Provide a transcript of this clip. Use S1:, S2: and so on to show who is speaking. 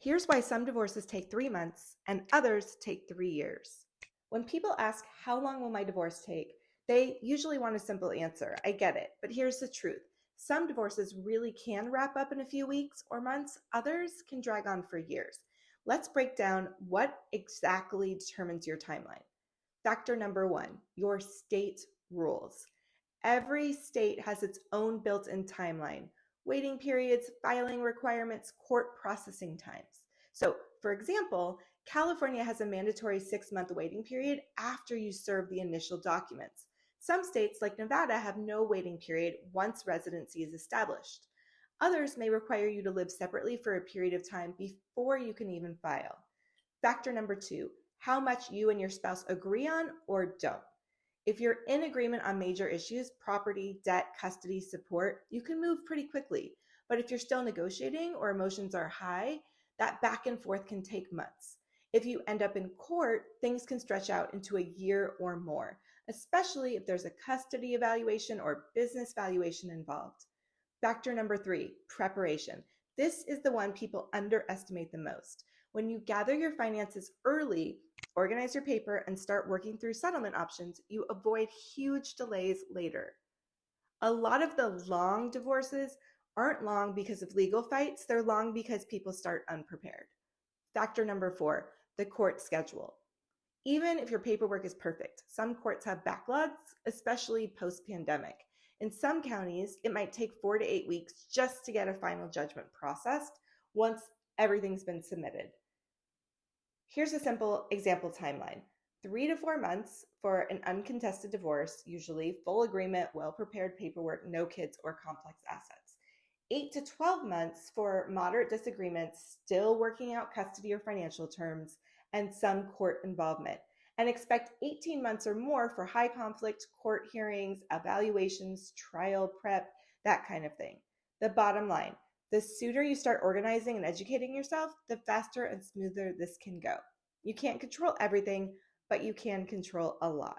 S1: Here's why some divorces take 3 months and others take 3 years. When people ask, how long will my divorce take? They usually want a simple answer. I get it, but here's the truth. Some divorces really can wrap up in a few weeks or months. Others can drag on for years. Let's break down what exactly determines your timeline. Factor number one, your state rules. Every state has its own built-in timeline, waiting periods, filing requirements, court processing times. So, for example, California has a mandatory 6-month waiting period after you serve the initial documents. Some states, like Nevada, have no waiting period once residency is established. Others may require you to live separately for a period of time before you can even file. Factor number two, how much you and your spouse agree on or don't. If you're in agreement on major issues, property, debt, custody, support, you can move pretty quickly. But if you're still negotiating or emotions are high, that back and forth can take months. If you end up in court, things can stretch out into a year or more, especially if there's a custody evaluation or business valuation involved. Factor number three, preparation. This is the one people underestimate the most. When you gather your finances early, organize your paper, and start working through settlement options, you avoid huge delays later. A lot of the long divorces aren't long because of legal fights, they're long because people start unprepared. Factor number four, the court schedule. Even if your paperwork is perfect, some courts have backlogs, especially post-pandemic. In some counties, it might take 4 to 8 weeks just to get a final judgment processed once everything's been submitted. Here's a simple example timeline. 3 to 4 months for an uncontested divorce, usually full agreement, well-prepared paperwork, no kids or complex assets. 8 to 12 months for moderate disagreements, still working out custody or financial terms, and some court involvement. And expect 18 months or more for high conflict court hearings, evaluations, trial prep, that kind of thing. The bottom line, the sooner you start organizing and educating yourself, the faster and smoother this can go. You can't control everything, but you can control a lot.